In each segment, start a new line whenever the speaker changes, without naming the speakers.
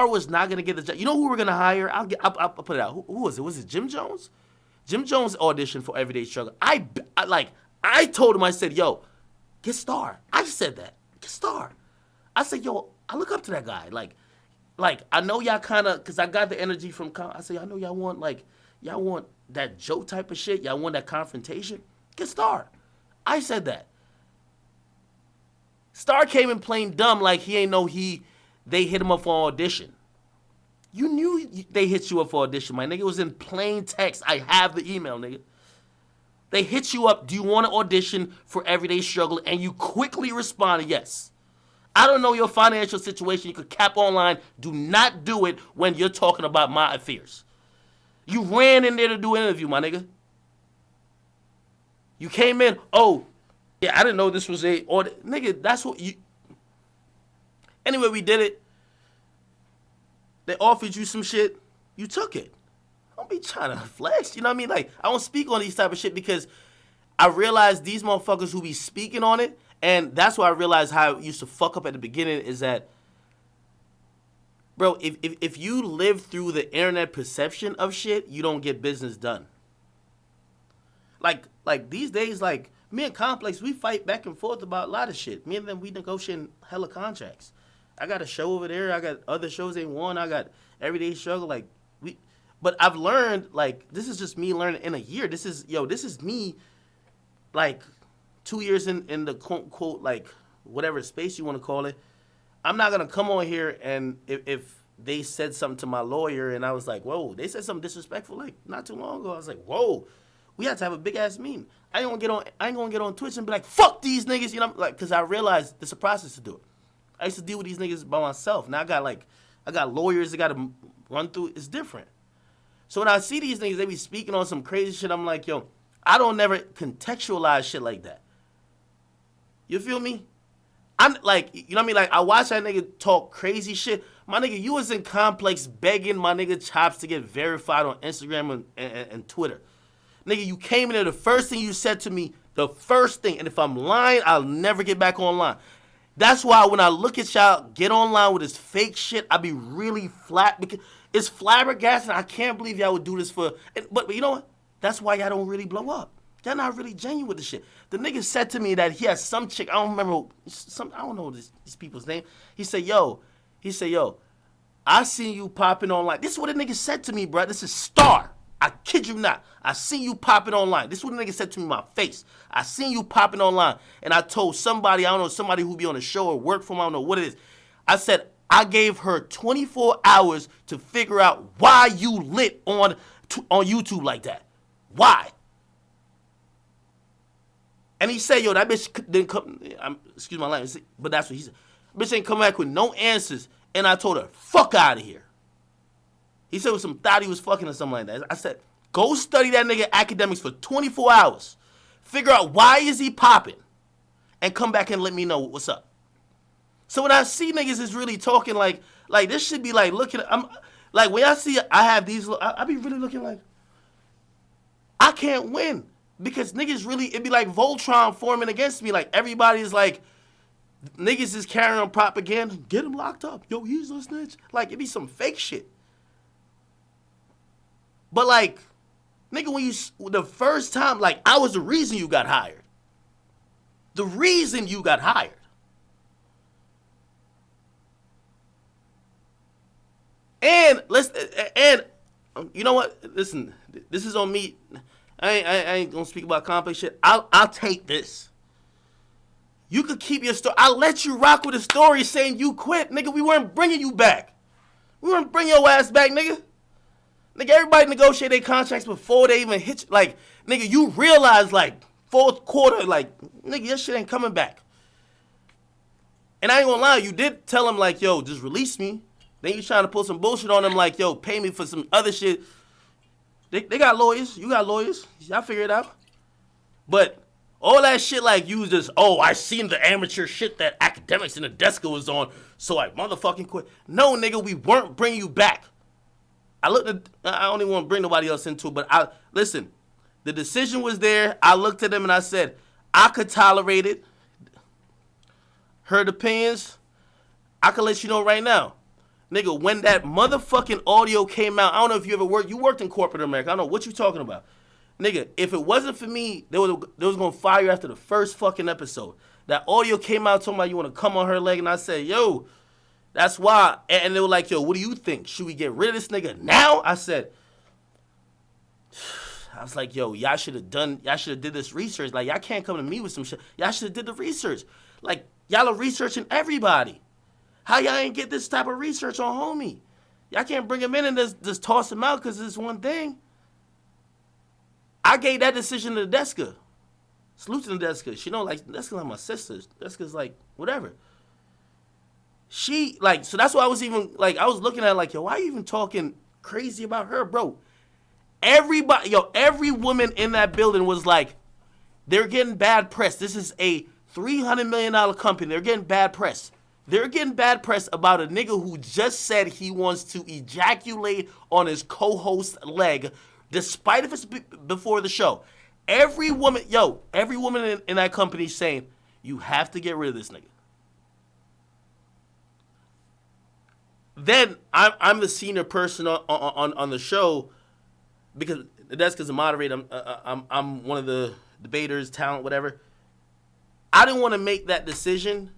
was not gonna get the job. You know who we're gonna hire? I'll put it out. Who was it? Was it Jim Jones? Jim Jones auditioned for Everyday Struggle. I told him, I said, yo, get Star. I said that. Get Star. I said, yo, I look up to that guy. Like I know y'all kind of, because I got the energy from, I said, I know y'all want that joke type of shit. Y'all want that confrontation. Get Star. I said that. Star came in playing dumb like he ain't know they hit him up for audition. You knew they hit you up for audition, my nigga. It was in plain text. I have the email, nigga. They hit you up, do you want to audition for Everyday Struggle? And you quickly responded, yes. I don't know your financial situation. You could cap online. Do not do it when you're talking about my affairs. You ran in there to do an interview, my nigga. You came in, oh, yeah, I didn't know this was nigga, that's what you... Anyway, we did it. They offered you some shit. You took it. Don't be trying to flex. You know what I mean? Like, I don't speak on these type of shit because I realize these motherfuckers who be speaking on it, and that's why I realized how it used to fuck up at the beginning is that, bro, if you live through the internet perception of shit, you don't get business done. Like these days, like, me and Complex, we fight back and forth about a lot of shit. Me and them, we negotiating hella contracts. I got a show over there. I got other shows they won. I got Everyday Struggle. But I've learned, like, this is just me learning in a year. This is me, like, 2 years in the quote, like, whatever space you want to call it. I'm not going to come on here and if they said something to my lawyer and I was like, whoa, they said something disrespectful, like, not too long ago. I was like, whoa, we had to have a big-ass meeting. I ain't going to get on Twitch and be like, fuck these niggas, you know, like, because I realized there's a process to do it. I used to deal with these niggas by myself. Now I got lawyers that got to run through. It's different. So when I see these niggas, they be speaking on some crazy shit, I'm like, yo, I don't never contextualize shit like that. You feel me? I'm like, you know what I mean? Like, I watch that nigga talk crazy shit. My nigga, you was in Complex begging my nigga Chops to get verified on Instagram and Twitter. Nigga, you came in there, the first thing you said to me, the first thing, and if I'm lying, I'll never get back online. That's why when I look at y'all get online with this fake shit, I be really flat because it's flabbergasting. I can't believe y'all would do this for. But you know what? That's why y'all don't really blow up. Y'all not really genuine with the shit. The nigga said to me that he has some chick. I don't remember I don't know these people's name. He said, yo, I seen you popping online. This is what the nigga said to me, bro. This is Star. I kid you not. I seen you popping online. This is what the nigga said to me in my face. I seen you popping online. And I told somebody, I don't know, somebody who be on the show or work for him, I don't know what it is. I said, I gave her 24 hours to figure out why you lit on YouTube like that. Why? And he said, yo, that bitch didn't come, excuse my language, but that's what he said. Bitch ain't come back with no answers. And I told her, fuck out of here. He said with some thought he was fucking or something like that. I said, go study that nigga Akademiks for 24 hours. Figure out why is he popping. And come back and let me know what's up. So when I see niggas is really talking like this should be like looking, I'm like when I see I have these, I be really looking like, I can't win. Because niggas really, it be like Voltron forming against me. Like everybody's like, niggas is carrying on propaganda. Get him locked up. Yo, he's a snitch. Like it be some fake shit. But like, nigga, the first time, like, I was the reason you got hired. The reason you got hired. And you know what? Listen, this is on me. I ain't gonna speak about complex shit. I'll take this. You could keep your story. I'll let you rock with a story saying you quit, nigga. We weren't bringing you back. We weren't bringing your ass back, nigga. Nigga, everybody negotiate their contracts before they even hit you. Like, nigga, you realize, like, fourth quarter, like, nigga, your shit ain't coming back. And I ain't gonna lie, you did tell him, like, yo, just release me. Then you trying to pull some bullshit on them, like, yo, pay me for some other shit. They got lawyers. You got lawyers. Y'all figure it out. But all that shit, like, you just, oh, I seen the amateur shit that Akademiks and the Deska was on, so I motherfucking quit. No, nigga, we weren't bringing you back. I don't even want to bring nobody else into it, but listen, the decision was there. I looked at them and I said, I could tolerate it. Heard opinions. I can let you know right now. Nigga, when that motherfucking audio came out, I don't know if you ever worked. You worked in corporate America. I don't know what you talking about. Nigga, if it wasn't for me, they was going to fire you after the first fucking episode. That audio came out talking about you want to come on her leg, and I said, yo, that's why. And they were like, yo, what do you think? Should we get rid of this nigga now? I was like, yo, y'all should have did this research. Like, y'all can't come to me with some shit. Y'all should have did the research. Like, y'all are researching everybody. How y'all ain't get this type of research on homie? Y'all can't bring him in and just toss him out because it's one thing. I gave that decision to Deska. Salute to Deska. She know, like, Deska's like my sister. Deska's like, whatever. She, like, so that's why I was even, like, I was looking at it like, yo, why are you even talking crazy about her, bro? Everybody, yo, every woman in that building was like, they're getting bad press. This is a $300 million company. They're getting bad press. They're getting bad press about a nigga who just said he wants to ejaculate on his co-host's leg, despite if it's before the show. Every woman in that company saying, you have to get rid of this nigga. Then I'm the senior person on the show because that's because the moderator. I'm one of the debaters, talent, whatever. I didn't want to make that decision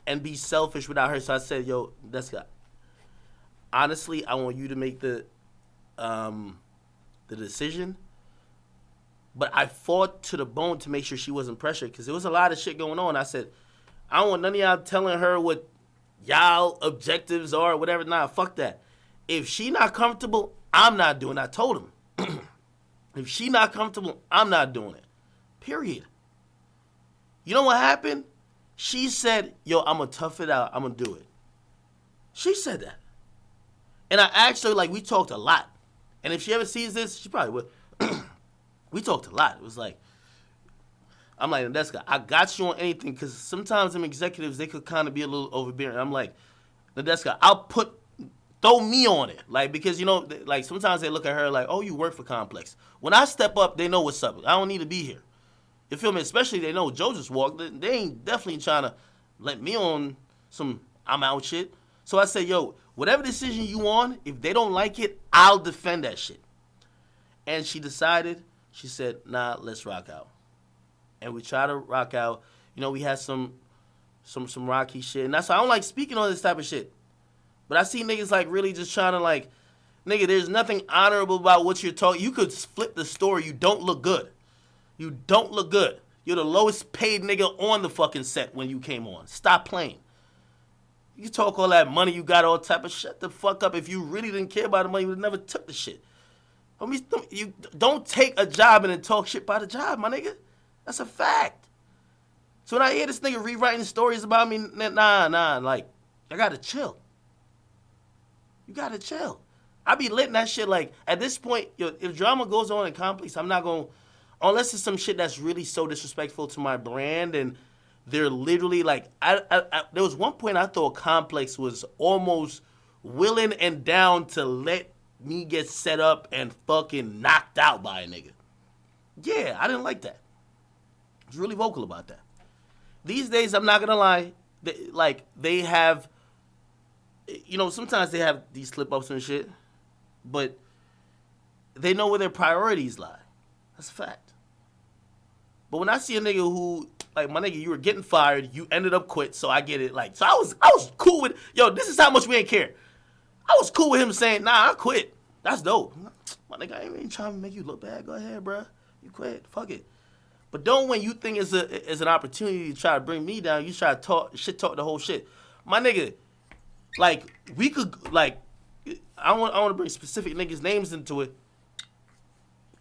and be selfish without her, so I said, "Yo, Deska, honestly, I want you to make the decision." But I fought to the bone to make sure she wasn't pressured because there was a lot of shit going on. I said, I don't want none of y'all telling her what y'all objectives are or whatever. Nah, fuck that. If she not comfortable, I'm not doing it. I told him. If she not comfortable, I'm not doing it. Period. You know what happened? She said, yo, I'm going to tough it out. I'm going to do it. She said that. And I asked her, like, we talked a lot. And if she ever sees this, she probably would. We talked a lot. It was like, I'm like, Nadeska, I got you on anything because sometimes them executives, they could kind of be a little overbearing. I'm like, Nadeska, throw me on it. Like, because, you know, like sometimes they look at her like, oh, you work for Complex. When I step up, they know what's up. I don't need to be here. You feel me? Especially they know Joe just walked. They ain't definitely trying to let me on some I'm out shit. So I say, yo, whatever decision you on, if they don't like it, I'll defend that shit. And she decided, she said, nah, let's rock out. And we try to rock out. You know, we had some rocky shit. And that's why I don't like speaking on this type of shit. But I see niggas like really just trying to like, nigga, there's nothing honorable about what you're talking. You could flip the story. You don't look good. You don't look good. You're the lowest paid nigga on the fucking set when you came on. Stop playing. You talk all that money you got, all type of shut the fuck up. If you really didn't care about the money, you would have never took the shit. You don't take a job and then talk shit about a job, my nigga. That's a fact. So when I hear this nigga rewriting stories about me, nah, like, I gotta chill. You gotta chill. I be letting that shit, like, at this point, yo, if drama goes on in Complex, I'm not gonna, unless it's some shit that's really so disrespectful to my brand and they're literally like, there was one point I thought Complex was almost willing and down to let me get set up and fucking knocked out by a nigga. Yeah, I didn't like that. I was really vocal about that. These days, I'm not gonna lie, they have, you know, sometimes they have these slip-ups and shit, but they know where their priorities lie. That's a fact. But when I see a nigga who, like, my nigga, you were getting fired, you ended up quit, so I get it. Like, so I was cool with, yo, this is how much we ain't care. I was cool with him saying, nah, I quit. That's dope. My nigga, I ain't even trying to make you look bad. Go ahead, bro. You quit. Fuck it. But don't, when you think it's an opportunity to try to bring me down, you try to talk the whole shit. My nigga, like, we could, like, I want to bring specific niggas' names into it.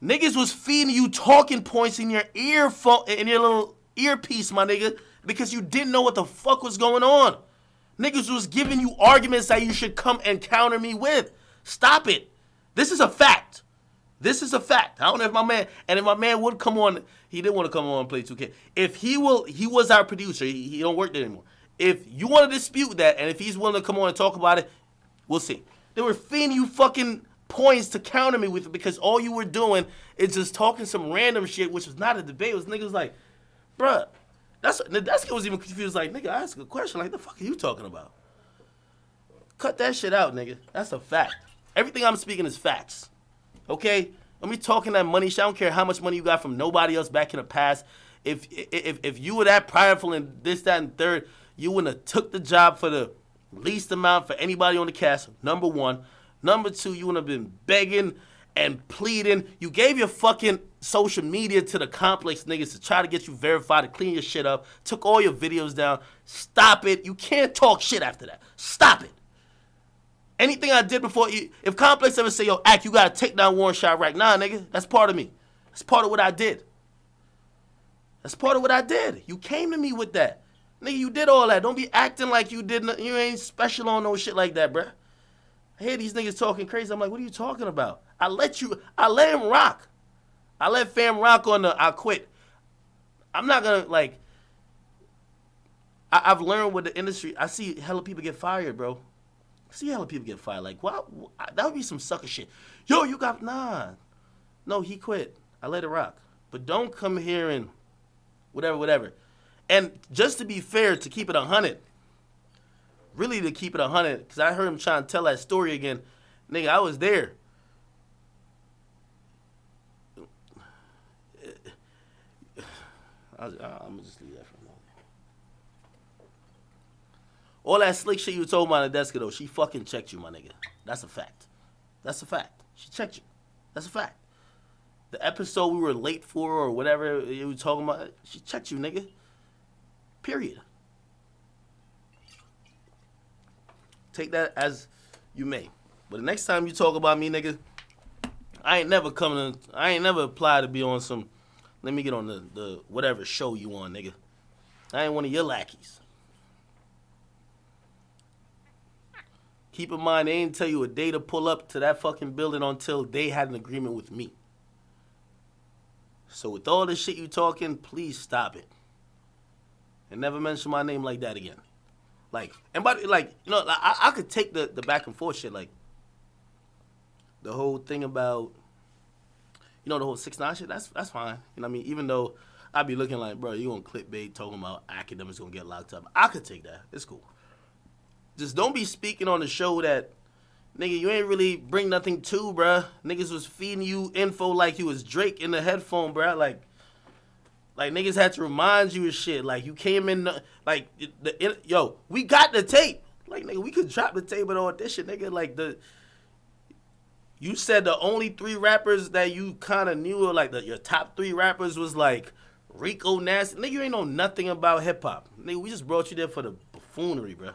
Niggas was feeding you talking points in your earphone, in your little earpiece, my nigga, because you didn't know what the fuck was going on. Niggas was giving you arguments that you should come and counter me with. Stop it. This is a fact. This is a fact. I don't know if my man would come on, he didn't want to come on and play 2K. If he was our producer, he don't work there anymore. If you want to dispute that, and if he's willing to come on and talk about it, we'll see. They were feeding you fucking points to counter me with it because all you were doing is just talking some random shit, which was not a debate. It was niggas like, bruh, that guy was even confused, like, nigga, I asked a question, like, the fuck are you talking about? Cut that shit out, nigga. That's a fact. Everything I'm speaking is facts. Okay? When we talking that money shit, I don't care how much money you got from nobody else back in the past. If you were that prideful and this, that, and third, you wouldn't have took the job for the least amount for anybody on the cast, number one. Number two, you wouldn't have been begging and pleading. You gave your fucking social media to the complex niggas to try to get you verified, to clean your shit up. Took all your videos down. Stop it. You can't talk shit after that. Stop it. Anything I did before, if Complex ever say, yo, Act, you gotta take down Warren Shot right now, nigga, that's part of me. That's part of what I did. That's part of what I did. You came to me with that. Nigga, you did all that. Don't be acting like you ain't special on no shit like that, bruh. I hear these niggas talking crazy. I'm like, what are you talking about? I let him rock. I let fam rock on the I quit. I'm not gonna, like, I've learned with the industry, I see hella people get fired, bro. See hella people get fired. Like, wow, that would be some sucker shit. Yo, you got, nah. No, he quit. I let it rock. But don't come here and whatever. And just to be fair, to keep it 100, really to keep it 100, because I heard him trying to tell that story again. Nigga, I was there. I'm going to just leave that for a moment. All that slick shit you told me on the desk, though, she fucking checked you, my nigga. That's a fact. That's a fact. She checked you. That's a fact. The episode we were late for or whatever you were talking about, she checked you, nigga. Period. Take that as you may. But the next time you talk about me, nigga, I ain't never applied to be on some, let me get on the whatever show you on, nigga. I ain't one of your lackeys. Keep in mind, they didn't tell you a day to pull up to that fucking building until they had an agreement with me. So with all this shit you talking, please stop it. And never mention my name like that again. Like, and by like, you know, I could take the back and forth shit, like the whole thing about, you know, the whole 6ix9ine shit. That's fine. You know what I mean? Even though I'd be looking like, bro, you on clickbait talking about Akademiks gonna get locked up. I could take that. It's cool. Just don't be speaking on the show that, nigga, you ain't really bring nothing to, bruh. Niggas was feeding you info like you was Drake in the headphone, bruh. Like niggas had to remind you of shit. Like, you came in, like, yo, we got the tape. Like, nigga, we could drop the tape and all this shit, nigga. Like, you said the only 3 rappers that you kind of knew, or like your top 3 rappers was like Rico, Nasty. Nigga, you ain't know nothing about hip-hop. Nigga, we just brought you there for the buffoonery, bruh.